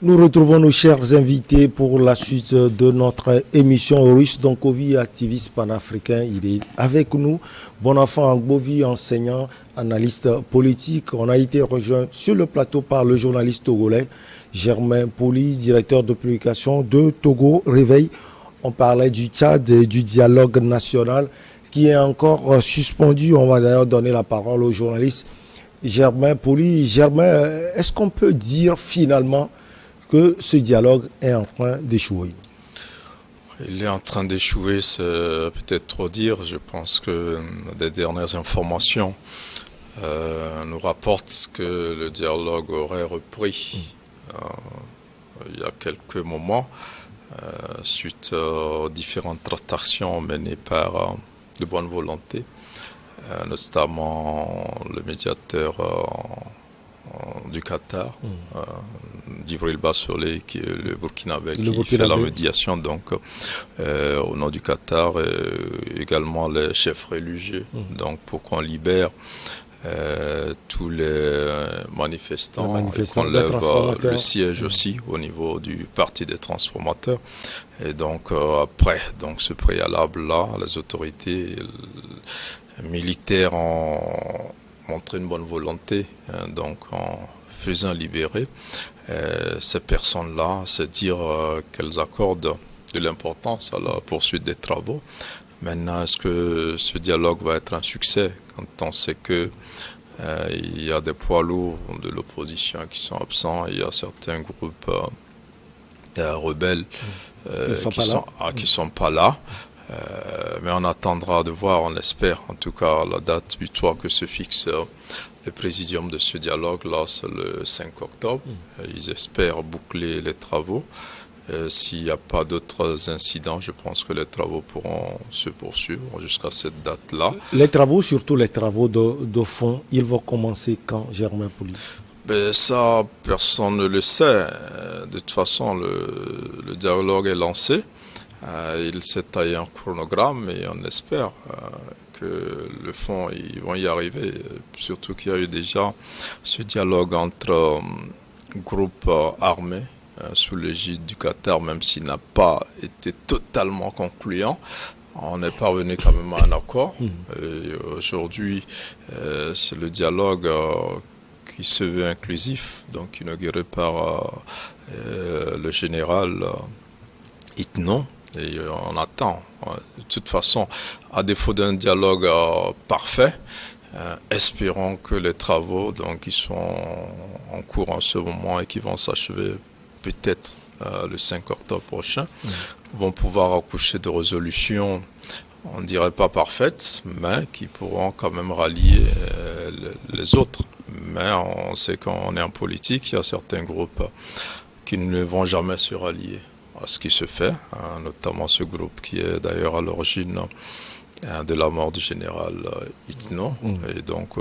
Nous retrouvons nos chers invités pour la suite de notre émission. Russe Donkovi, activiste panafricain, il est avec nous. Bonafant Angbovi, enseignant, analyste politique. On a été rejoint sur le plateau par le journaliste togolais Germain Poli, directeur de publication de Togo Réveil. On parlait du Tchad et du dialogue national qui est encore suspendu. On va d'ailleurs donner la parole au journaliste Germain Poli. Germain, est-ce qu'on peut dire finalement que ce dialogue est en train d'échouer? Il est en train d'échouer, c'est peut-être trop dire. Je pense que les dernières informations nous rapportent que le dialogue aurait repris il y a quelques moments suite aux différentes tractations menées par de bonne volonté, notamment le médiateur du Qatar, Djibril Bassolé, qui est le Burkinabé, qui fait la médiation donc au nom du Qatar, et également les chefs religieux, donc pour qu'on libère tous les manifestants et qu'on lève le siège aussi au niveau du parti des transformateurs. Et donc après donc ce préalable-là, les autorités militaires ont montré une bonne volonté, donc en faisant libérer ces personnes-là, c'est dire qu'elles accordent de l'importance à la poursuite des travaux. Maintenant, est-ce que ce dialogue va être un succès quand on sait que il y a des poids lourds de l'opposition qui sont absents, il y a certains groupes rebelles qui sont pas là. Mais on attendra de voir, on espère en tout cas la date butoir que se fixe le présidium de ce dialogue, là c'est le 5 octobre. Ils espèrent boucler les travaux. S'il n'y a pas d'autres incidents, je pense que les travaux pourront se poursuivre jusqu'à cette date-là. Les travaux, surtout les travaux de fond, ils vont commencer quand, Germain Poli? Ça, personne ne le sait. De toute façon, le dialogue est lancé. Il s'est taillé un chronogramme et on espère que le fond, ils vont y arriver. Surtout qu'il y a eu déjà ce dialogue entre groupes armés sous l'égide du Qatar, même s'il n'a pas été totalement concluant. On est parvenu quand même à un accord. Et aujourd'hui, c'est le dialogue qui se veut inclusif, donc inauguré par le général Itno. Et on attend. De toute façon, à défaut d'un dialogue parfait, espérons que les travaux donc, qui sont en cours en ce moment et qui vont s'achever peut-être le 5 octobre prochain, vont pouvoir accoucher de résolutions, on ne dirait pas parfaites, mais qui pourront quand même rallier les autres. Mais on sait qu'on est en politique, il y a certains groupes qui ne vont jamais se rallier à ce qui se fait, notamment ce groupe qui est d'ailleurs à l'origine de la mort du général Itno. Et donc,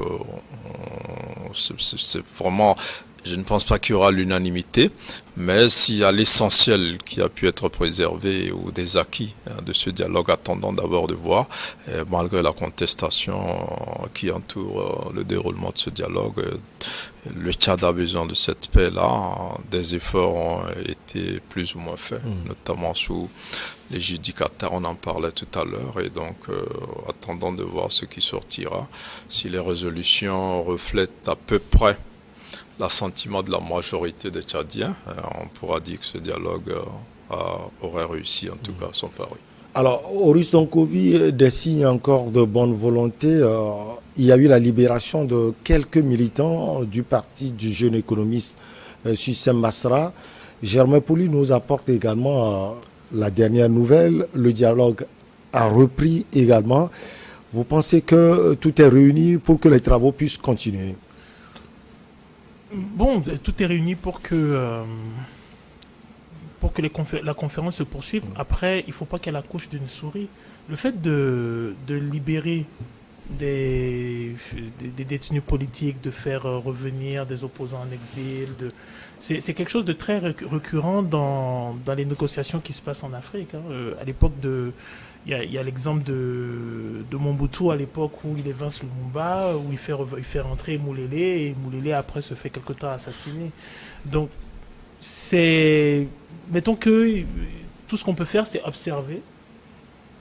c'est vraiment... Je ne pense pas qu'il y aura l'unanimité, mais s'il y a l'essentiel qui a pu être préservé ou des acquis de ce dialogue, attendons d'abord de voir, malgré la contestation qui entoure le déroulement de ce dialogue, le Tchad a besoin de cette paix-là. Des efforts ont été plus ou moins faits, notamment sous l'égide du Qatar, on en parlait tout à l'heure, et donc attendons de voir ce qui sortira. Si les résolutions reflètent à peu près l'assentiment de la majorité des Tchadiens, on pourra dire que ce dialogue aurait réussi en tout cas son pari. Alors, au Russe Donkovi, des signes encore de bonne volonté. Il y a eu la libération de quelques militants du parti du jeune économiste Suissem Masra. Germain Poli nous apporte également la dernière nouvelle. Le dialogue a repris également. Vous pensez que tout est réuni pour que les travaux puissent continuer? Bon, tout est réuni pour que la conférence se poursuive. Après, il ne faut pas qu'elle accouche d'une souris. Le fait de libérer des détenus politiques, de faire revenir des opposants en exil, c'est quelque chose de très récurrent dans les négociations qui se passent en Afrique. À l'époque il y a l'exemple de Mobutu à l'époque où il évince Lumumba, où il fait rentrer Moulélé, et Moulélé après se fait quelque temps assassiner. Donc Mettons que tout ce qu'on peut faire, c'est observer,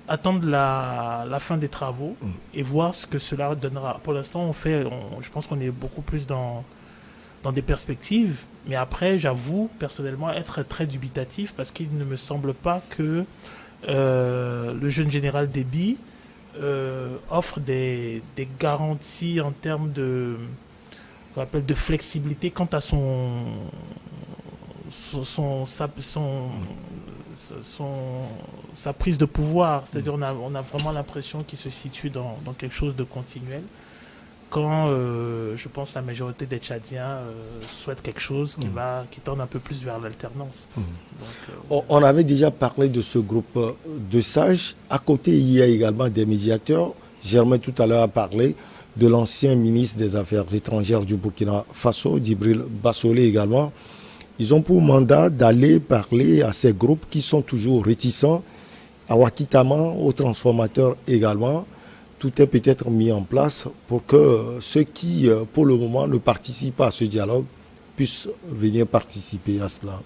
attendre la fin des travaux et voir ce que cela donnera. Pour l'instant, je pense qu'on est beaucoup plus dans des perspectives, mais après, j'avoue personnellement être très dubitatif parce qu'il ne me semble pas que le jeune général Déby offre des garanties en termes qu'on appelle de flexibilité quant à sa prise de pouvoir. C'est-à-dire on a vraiment l'impression qu'il se situe dans quelque chose de continuel. Quand je pense la majorité des Tchadiens souhaitent quelque chose qui tende un peu plus vers l'alternance. On avait déjà parlé de ce groupe de sages. À côté, il y a également des médiateurs. Germain tout à l'heure a parlé de l'ancien ministre des Affaires étrangères du Burkina Faso, Djibril Bassolé également. Ils ont pour mandat d'aller parler à ces groupes qui sont toujours réticents, à Ouakitama, aux transformateurs également. Tout est peut-être mis en place pour que ceux qui, pour le moment, ne participent pas à ce dialogue puissent venir participer à cela.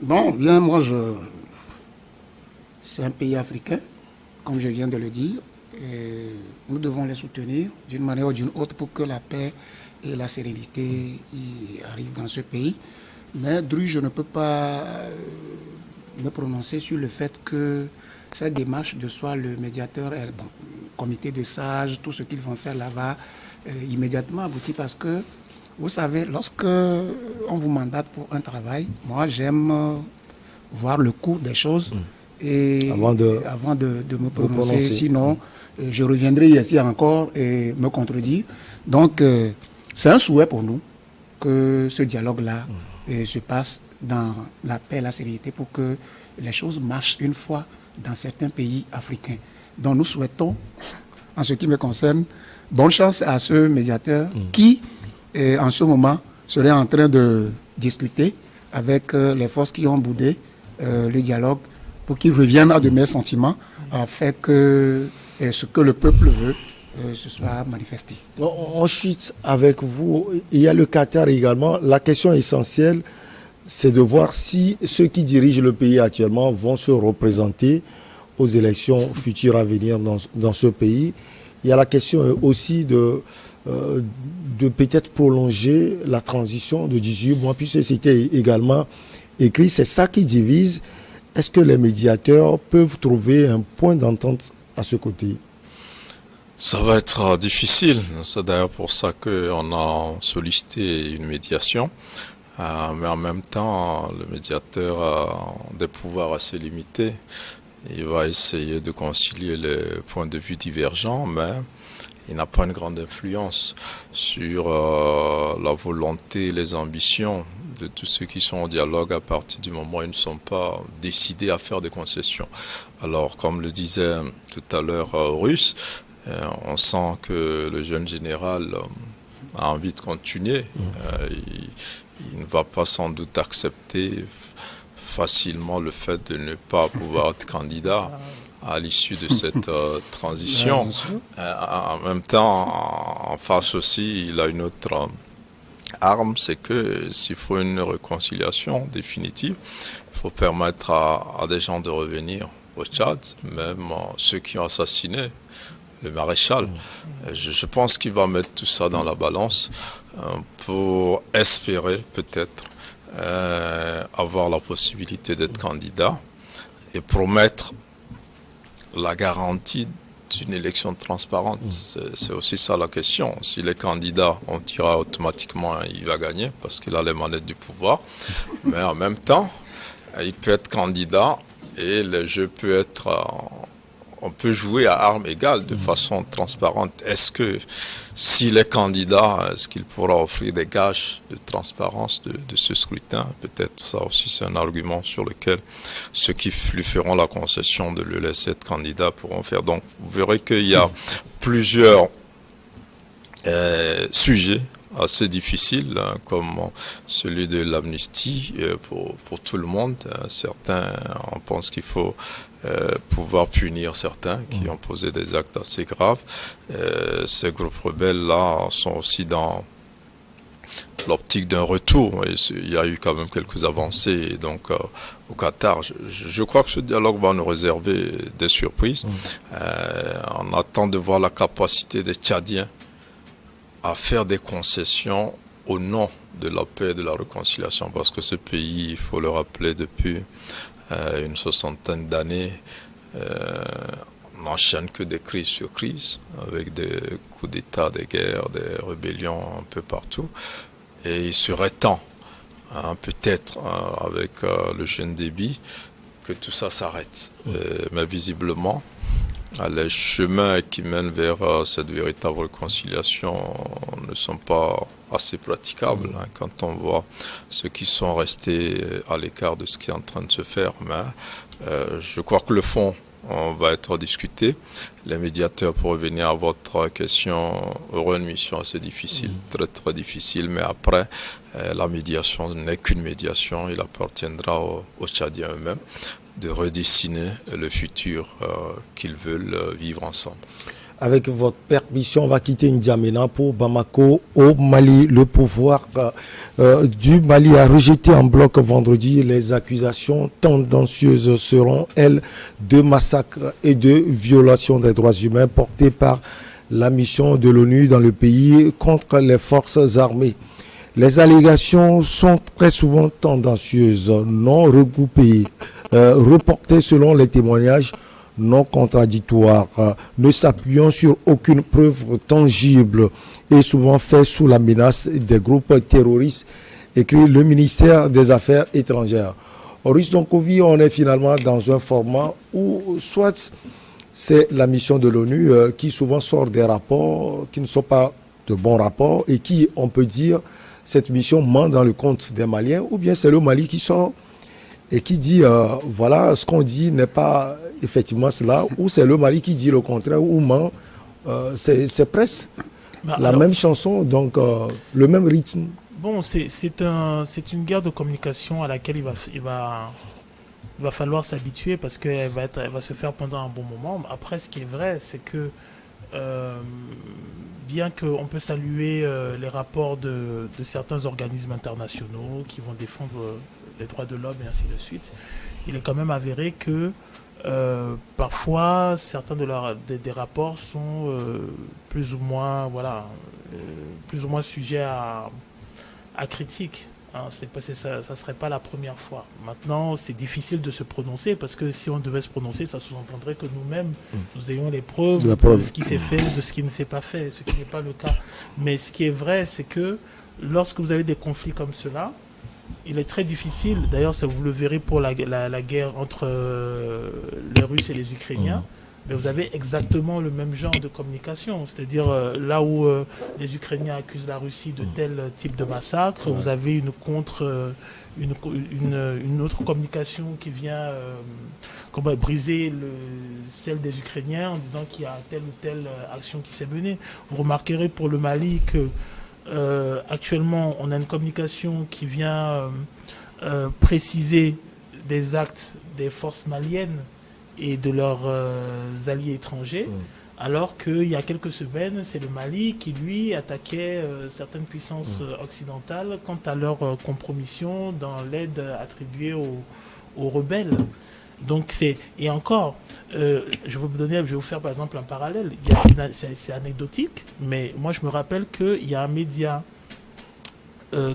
Bon, bien, moi, c'est un pays africain, comme je viens de le dire. Et nous devons les soutenir d'une manière ou d'une autre pour que la paix et la sérénité y arrivent dans ce pays. Mais, Dru, je ne peux pas me prononcer sur le fait que cette démarche de soit le médiateur, le comité de sages, tout ce qu'ils vont faire là-bas, immédiatement aboutit parce que, vous savez, lorsque on vous mandate pour un travail, moi j'aime voir le cours des choses et avant de me prononcer. Sinon je reviendrai ici encore et me contredire. Donc c'est un souhait pour nous que ce dialogue-là se passe dans la paix et la sérénité pour que les choses marchent une fois dans certains pays africains. Donc nous souhaitons, en ce qui me concerne, bonne chance à ce médiateur qui, en ce moment, serait en train de discuter avec les forces qui ont boudé le dialogue pour qu'ils reviennent à de meilleurs sentiments afin que ce que le peuple veut se soit manifesté. Ensuite, avec vous, il y a le Qatar également. La question essentielle, c'est de voir si ceux qui dirigent le pays actuellement vont se représenter aux élections futures à venir dans ce pays. Il y a la question aussi de peut-être prolonger la transition de 18 mois, puisque c'était également écrit. C'est ça qui divise. Est-ce que les médiateurs peuvent trouver un point d'entente à ce côté? Ça va être difficile. C'est d'ailleurs pour ça qu'on a sollicité une médiation. Mais en même temps, le médiateur a des pouvoirs assez limités. Il va essayer de concilier les points de vue divergents, mais il n'a pas une grande influence sur la volonté et les ambitions de tous ceux qui sont au dialogue à partir du moment où ils ne sont pas décidés à faire des concessions. Alors, comme le disait tout à l'heure Russe, on sent que le jeune général a envie de continuer. Il ne va pas sans doute accepter facilement le fait de ne pas pouvoir être candidat à l'issue de cette transition. En même temps, en face aussi, il a une autre arme, c'est que s'il faut une réconciliation définitive, il faut permettre à des gens de revenir au Tchad, même ceux qui ont assassiné le maréchal. Je pense qu'il va mettre tout ça dans la balance pour espérer peut-être avoir la possibilité d'être candidat et promettre la garantie d'une élection transparente. C'est aussi ça la question. S'il est candidat, on dira automatiquement il va gagner parce qu'il a les manettes du pouvoir. Mais en même temps, il peut être candidat et le jeu peut être... on peut jouer à armes égales de façon transparente. Est-ce que s'il est candidat, est-ce qu'il pourra offrir des gages de transparence de ce scrutin? Peut-être ça aussi c'est un argument sur lequel ceux qui lui feront la concession de le laisser être candidat pourront faire. Donc vous verrez qu'il y a plusieurs sujets assez difficiles, comme celui de l'amnistie pour tout le monde. Certains on pense qu'il faut pouvoir punir certains qui ont posé des actes assez graves. Ces groupes rebelles-là sont aussi dans l'optique d'un retour. Et il y a eu quand même quelques avancées. Et donc, au Qatar, je crois que ce dialogue va nous réserver des surprises. On attend de voir la capacité des Tchadiens à faire des concessions au nom de la paix et de la réconciliation. Parce que ce pays, il faut le rappeler, depuis une 60aine d'années, on n'enchaîne que des crises sur crises, avec des coups d'État, des guerres, des rébellions un peu partout. Et il serait temps, peut-être avec le jeune débit, que tout ça s'arrête. Mais visiblement, les chemins qui mènent vers cette véritable réconciliation ne sont pas assez praticables, quand on voit ceux qui sont restés à l'écart de ce qui est en train de se faire. Mais je crois que le fond va être discuté. Les médiateurs, pour revenir à votre question, auront une mission assez difficile, très très difficile, mais après, la médiation n'est qu'une médiation. Il appartiendra aux Tchadiens eux-mêmes de redessiner le futur qu'ils veulent vivre ensemble. Avec votre permission, on va quitter N'Djamena pour Bamako, au Mali. Le pouvoir du Mali a rejeté en bloc vendredi les accusations tendancieuses seront, elles, de massacres et de violations des droits humains portées par la mission de l'ONU dans le pays contre les forces armées. Les allégations sont très souvent tendancieuses, non regroupées, reportées selon les témoignages non contradictoires, ne s'appuyant sur aucune preuve tangible et souvent fait sous la menace des groupes terroristes, écrit le ministère des Affaires étrangères. Auris Donkovi, on est finalement dans un format où soit c'est la mission de l'ONU qui souvent sort des rapports qui ne sont pas de bons rapports et qui, on peut dire, cette mission ment dans le compte des Maliens, ou bien c'est le Mali qui sort et qui dit voilà, ce qu'on dit n'est pas effectivement cela, ou c'est le Mali qui dit le contraire, ou ment. C'est presque la même chanson, donc le même rythme. Bon, c'est une guerre de communication à laquelle il va falloir s'habituer, parce qu'elle va se faire pendant un bon moment. Après, ce qui est vrai, c'est que bien qu'on peut saluer les rapports de certains organismes internationaux qui vont défendre les droits de l'homme et ainsi de suite, il est quand même avéré que parfois certains des rapports sont plus ou moins sujets à critique. Hein, ça serait pas la première fois. Maintenant, c'est difficile de se prononcer, parce que si on devait se prononcer, ça sous-entendrait que nous-mêmes, nous ayons les preuves de ce qui s'est fait, de ce qui ne s'est pas fait, ce qui n'est pas le cas. Mais ce qui est vrai, c'est que lorsque vous avez des conflits comme cela, il est très difficile, d'ailleurs vous le verrez pour la guerre entre les Russes et les Ukrainiens, mais vous avez exactement le même genre de communication. C'est-à-dire là où les Ukrainiens accusent la Russie de tel type de massacre, vous avez une autre communication qui vient briser celle des Ukrainiens en disant qu'il y a telle ou telle action qui s'est menée. Vous remarquerez pour le Mali que actuellement on a une communication qui vient préciser des actes des forces maliennes et de leurs alliés étrangers, alors qu'il y a quelques semaines, c'est le Mali qui, lui, attaquait certaines puissances occidentales quant à leur compromission dans l'aide attribuée aux rebelles. Donc et encore, je vais vous faire par exemple un parallèle. C'est anecdotique, mais moi je me rappelle qu'il y a un média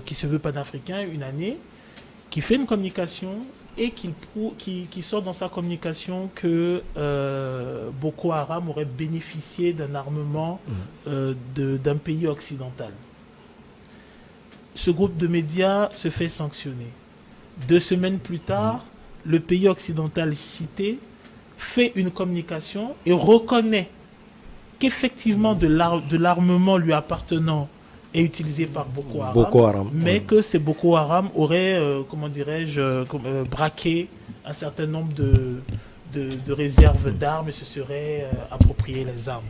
qui se veut panafricain une année, qui fait une communication et qui sort dans sa communication que Boko Haram aurait bénéficié d'un armement d'un pays occidental. Ce groupe de médias se fait sanctionner. 2 semaines plus tard, le pays occidental cité fait une communication et reconnaît qu'effectivement de l'armement lui appartenant est utilisé par Boko Haram, mais que ces Boko Haram auraient, braqué un certain nombre de réserves d'armes et se seraient approprié les armes.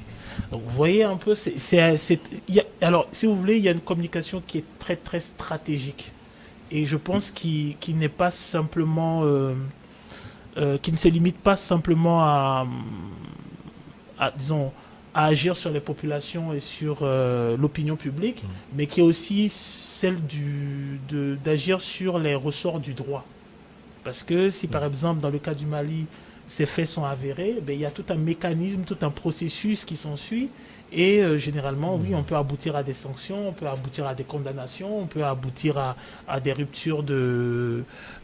Donc vous voyez un peu, alors si vous voulez, il y a une communication qui est très très stratégique, et je pense qu'il n'est pas simplement, qui ne se limite pas simplement à à agir sur les populations et sur l'opinion publique, mais qui est aussi celle d'agir sur les ressorts du droit. Parce que si par exemple dans le cas du Mali, ces faits sont avérés, ben, il y a tout un mécanisme, tout un processus qui s'ensuit. Et généralement, oui, on peut aboutir à des sanctions, on peut aboutir à des condamnations, on peut aboutir à des ruptures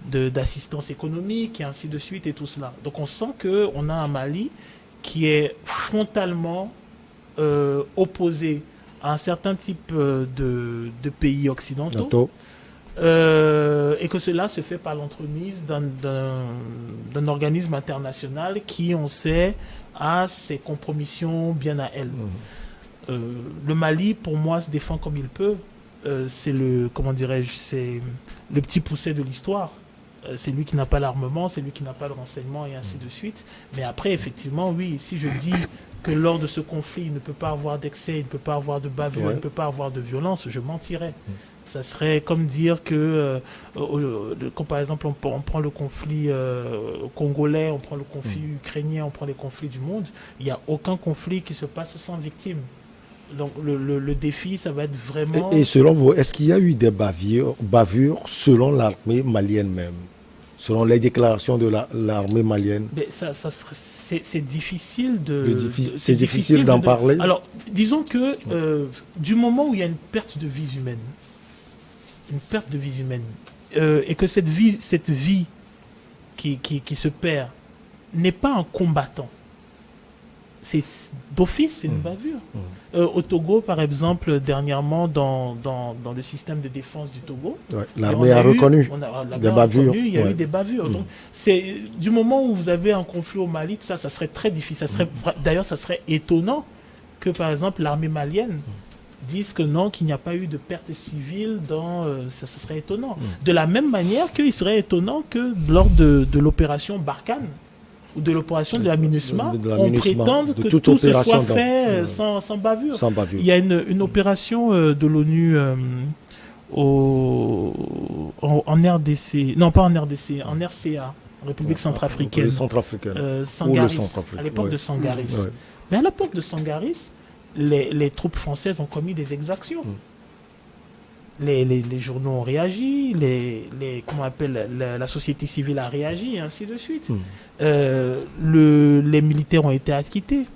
d'assistance économique et ainsi de suite et tout cela. Donc on sent qu'on a un Mali qui est frontalement opposé à un certain type de pays occidentaux. Et que cela se fait par l'entremise d'un organisme international qui, on sait, a ses compromissions bien à elle. Le Mali, pour moi, se défend comme il peut. C'est le petit poucet de l'histoire. C'est lui qui n'a pas l'armement, c'est lui qui n'a pas le renseignement et ainsi de suite. Mais après, effectivement, oui, si je dis que lors de ce conflit, il ne peut pas avoir d'excès, il ne peut pas avoir de bavure, il ne peut pas avoir de violence, je mentirais. Ça serait comme dire que, quand par exemple on prend le conflit congolais, on prend le conflit ukrainien, on prend les conflits du monde, il n'y a aucun conflit qui se passe sans victime. Donc le défi, ça va être vraiment... Et selon vous, est-ce qu'il y a eu des bavures selon l'armée malienne même, selon les déclarations de l'armée malienne? Mais c'est difficile c'est difficile d'en parler. Alors, disons que du moment où il y a une perte de vies humaines, et que cette vie qui se perd n'est pas un combattant, c'est d'office, c'est une bavure. Au Togo, par exemple, dernièrement, dans le système de défense du Togo, l'armée a reconnu des bavures. Il y a eu des bavures. Donc, c'est du moment où vous avez un conflit au Mali, tout ça, ça serait très difficile. D'ailleurs, ça serait étonnant que, par exemple, l'armée malienne disent que non, qu'il n'y a pas eu de perte civile ça serait étonnant. De la même manière qu'il serait étonnant que lors de l'opération Barkhane ou de l'opération de la MINUSMA, on prétende que tout se soit fait sans bavure. Il y a une opération de l'ONU en RDC, non pas en RDC, en RCA, en République centrafricaine, Sangaris, à l'époque de Sangaris. Mais à l'époque de Sangaris, les troupes françaises ont commis des exactions. Les journaux ont réagi, la société civile a réagi, et ainsi de suite. Les militaires ont été acquittés.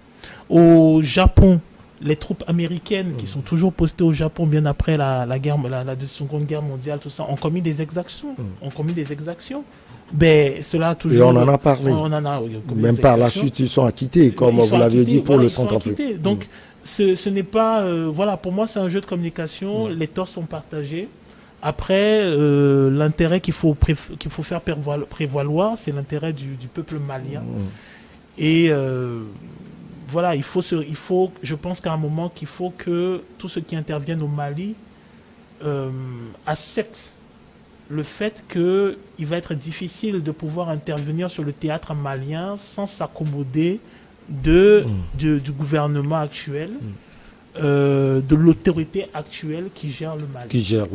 Au Japon, les troupes américaines qui sont toujours postées au Japon bien après la Seconde Guerre mondiale, tout ça, ont commis des exactions. Ben, cela a toujours... Et on en a parlé. Même par la suite, ils sont acquittés, comme vous l'aviez dit pour le Centrafrique. Donc, ce n'est pas... voilà, pour moi, c'est un jeu de communication. Les torts sont partagés. Après, l'intérêt qu'il faut faire prévaloir, c'est l'intérêt du peuple malien. Et voilà, je pense qu'à un moment, qu'il faut que tous ceux qui interviennent au Mali acceptent le fait qu'il va être difficile de pouvoir intervenir sur le théâtre malien sans s'accommoder du gouvernement actuel, de l'autorité actuelle qui gère le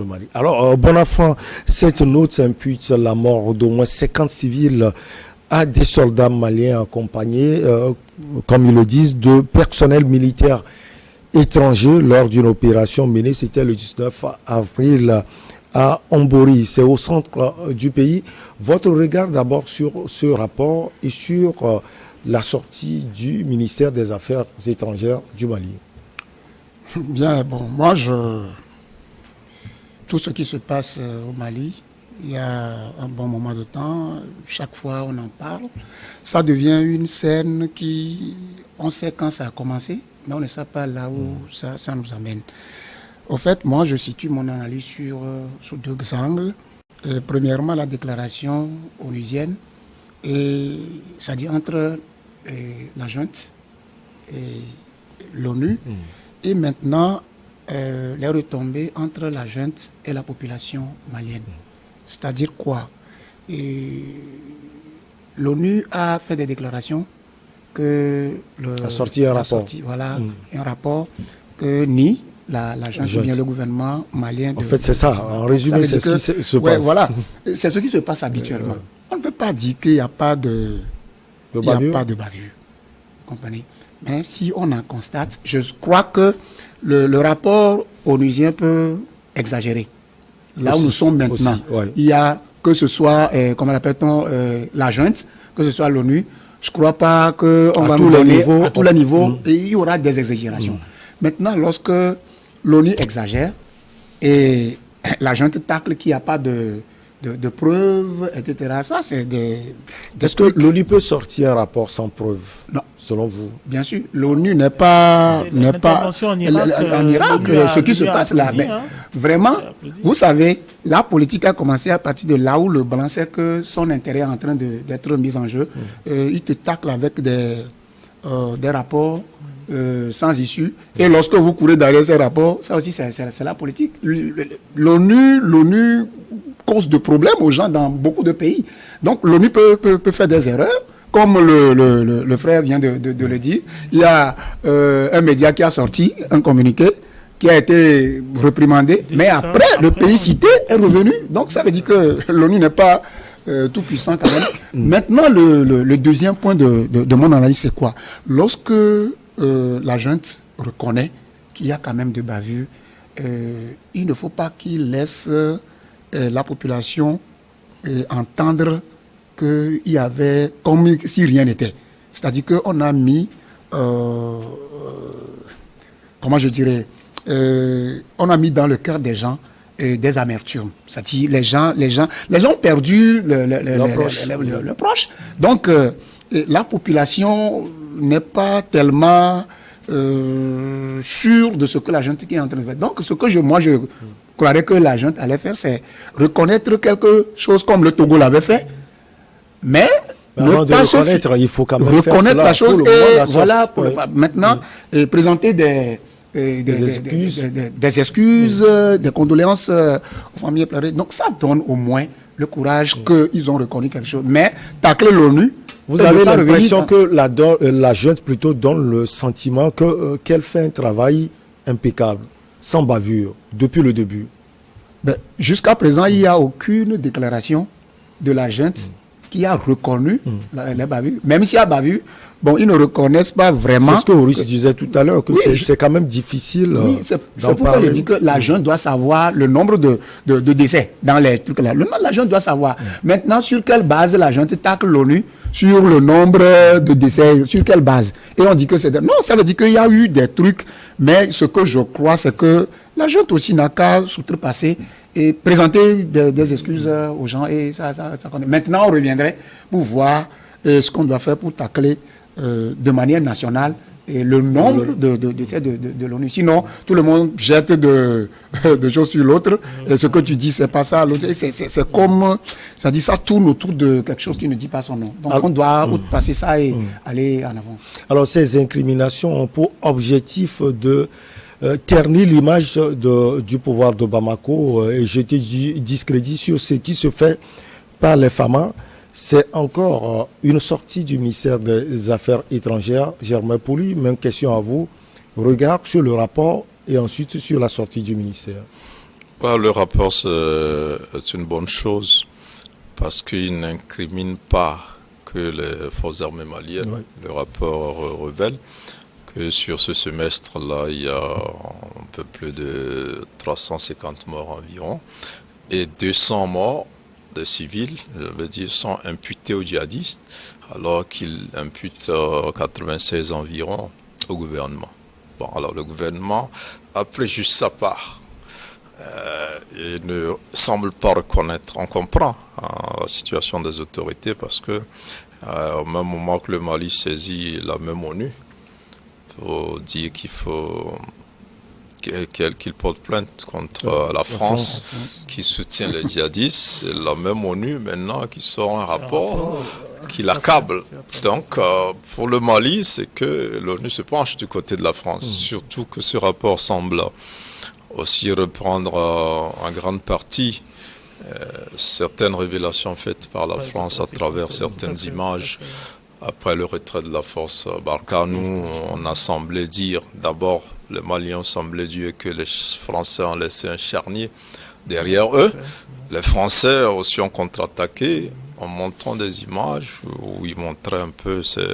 Mali. Alors, bon enfant, cette note impute la mort d'au moins 50 civils à des soldats maliens accompagnés, comme ils le disent, de personnel militaire étranger lors d'une opération menée, c'était le 19 avril à Ombori, c'est au centre du pays. Votre regard d'abord sur ce rapport et sur la sortie du ministère des Affaires étrangères du Mali. Bien, bon, moi, tout ce qui se passe au Mali, il y a un bon moment de temps, chaque fois on en parle, ça devient une scène on sait quand ça a commencé, mais on ne sait pas là où ça nous amène. Au fait, moi, je situe mon analyse sur deux angles. Premièrement, la déclaration onusienne, c'est-à-dire entre la junte et l'ONU, et maintenant les retombées entre la junte et la population malienne. C'est-à-dire quoi? L'ONU a fait des déclarations a sorti un rapport. Un rapport que nie la junte ou bien le gouvernement malien. En fait, c'est ça. En résumé, c'est ce qui se passe. Voilà, c'est ce qui se passe habituellement. On ne peut pas dire qu'il n'y a pas de bavure. Vous comprenez? Mais si on en constate, je crois que le rapport onusien peut exagérer. Là où nous sommes maintenant, il y a, que ce soit, comment l'appelle-t-on, la junte, que ce soit l'ONU, je ne crois pas qu'on va nous donner à tous les niveaux, et il y aura des exagérations. Maintenant, lorsque l'ONU exagère, et la junte tacle qu'il n'y a pas de preuves, etc., ça c'est des... Est-ce que l'ONU peut sortir un rapport sans preuve? Non. Selon vous? Bien sûr, l'ONU n'est pas... En Irak, ce qui se passe là. Mais vraiment, vous savez, la politique a commencé à partir de là où le blanc sait que son intérêt est en train d'être mis en jeu. Il te tacle avec des rapports sans issue. Et lorsque vous courez derrière ces rapports, ça aussi c'est la politique. L'ONU cause de problèmes aux gens dans beaucoup de pays. Donc l'ONU peut faire des erreurs. Comme le frère vient de le dire, il y a un média qui a sorti un communiqué qui a été reprimandé, mais après, le pays cité est revenu. Donc, ça veut dire que l'ONU n'est pas tout puissant quand même. Maintenant, le deuxième point de mon analyse, c'est quoi? Lorsque la junte reconnaît qu'il y a quand même de bavures, il ne faut pas qu'il laisse la population entendre qu'il y avait comme si rien n'était. C'est-à-dire qu'on a mis, comment je dirais, on a mis dans le cœur des gens des amertumes. C'est-à-dire les gens ont perdu le proche. Donc, la population n'est pas tellement sûre de ce que la junte est en train de faire. Donc, ce que je croirais que la junte allait faire, c'est reconnaître quelque chose comme le Togo l'avait fait, mais ne pas se il faut quand même reconnaître la chose et voilà, maintenant, présenter des excuses, des condoléances aux familles pleurées. Donc ça donne au moins le courage qu'ils ont reconnu quelque chose. Mais tacler l'ONU, vous avez l'impression que la junte plutôt donne le sentiment qu'elle fait un travail impeccable, sans bavure, depuis le début. Jusqu'à présent, il n'y a aucune déclaration de la junte qui a reconnu les bavures. Même s'il y a bavure, bon, ils ne reconnaissent pas vraiment. C'est ce que Maurice disait tout à l'heure, que c'est quand même difficile. Oui, c'est pourquoi je dis que la junte doit savoir le nombre de décès dans les trucs là. La junte doit savoir. Maintenant, sur quelle base la junte tacle l'ONU sur le nombre de décès, sur quelle base? Et on dit que c'est... Non, ça veut dire qu'il y a eu des trucs, mais ce que je crois, c'est que la junte aussi n'a qu'à s'outrepasser et présenter des excuses aux gens. Et ça. Maintenant, on reviendrait pour voir ce qu'on doit faire pour tacler de manière nationale et le nombre de l'ONU. Sinon, tout le monde jette de choses sur l'autre. Et ce que tu dis, c'est pas ça. C'est comme... Ça dit, ça tourne autour de quelque chose qui ne dit pas son nom. Donc, on doit passer ça et aller en avant. Alors, ces incriminations ont pour objectif de ternir l'image du pouvoir de Bamako et jeter du discrédit sur ce qui se fait par les FAMA. C'est encore une sortie du ministère des Affaires étrangères. Germain Pouli, même question à vous. Regard sur le rapport et ensuite sur la sortie du ministère. Le rapport, c'est une bonne chose parce qu'il n'incrimine pas que les forces armées maliennes. Oui. Le rapport révèle que sur ce semestre-là, il y a un peu plus de 350 morts environ et 200 morts de civils, je veux dire, sont imputés aux djihadistes, alors qu'ils imputent 96 environ au gouvernement. Bon, alors le gouvernement a pris juste sa part. Il ne semble pas reconnaître, on comprend la situation des autorités parce que au même moment que le Mali saisit la même ONU pour dire qu'il faut qu'il porte plainte contre la France qui soutient les djihadistes, c'est la même ONU maintenant qui sort un rapport qui l'accable. Donc pour le Mali, c'est que l'ONU se penche du côté de la France, surtout que ce rapport semble aussi reprendre en grande partie certaines révélations faites par la France à travers certaines images. Après le retrait de la force Barkhane, on a semblé dire, d'abord, les Maliens semblaient dire que les Français ont laissé un charnier derrière eux. Les Français aussi ont contre-attaqué en montrant des images où ils montraient un peu ces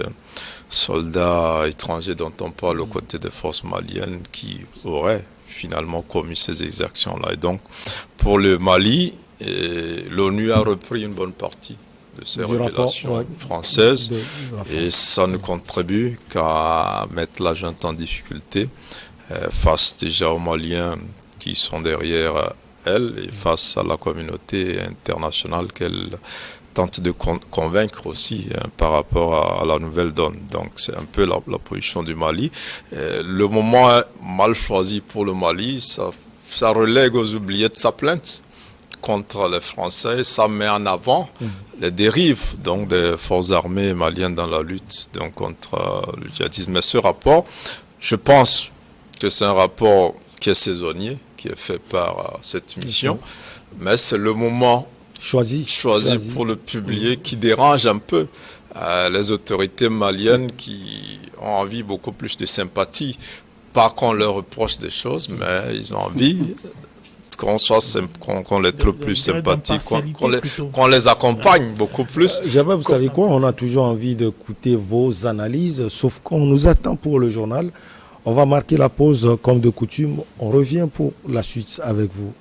soldats étrangers dont on parle aux côtés des forces maliennes qui auraient finalement commis ces exactions-là. Et donc, pour le Mali, l'ONU a repris une bonne partie de ces révélations françaises et ça ne contribue qu'à mettre la junte en difficulté face déjà aux Maliens qui sont derrière elle et face à la communauté internationale qu'elle tente de convaincre aussi par rapport à la nouvelle donne. Donc c'est un peu la position du Mali. Le moment est mal choisi pour le Mali, ça relègue aux oubliettes sa plainte contre les Français, ça met en avant les dérives donc des forces armées maliennes dans la lutte donc contre le djihadisme. Mais ce rapport, je pense que c'est un rapport qui est saisonnier, qui est fait par cette mission, mais c'est le moment choisi pour le publier qui dérange un peu les autorités maliennes qui ont envie beaucoup plus de sympathie. Pas qu'on leur reproche des choses, mais ils ont envie qu'on les trouve plus sympathiques, qu'on les accompagne beaucoup plus. Jamais, vous savez quoi, on a toujours envie d'écouter vos analyses, sauf qu'on nous attend pour le journal. On va marquer la pause comme de coutume. On revient pour la suite avec vous.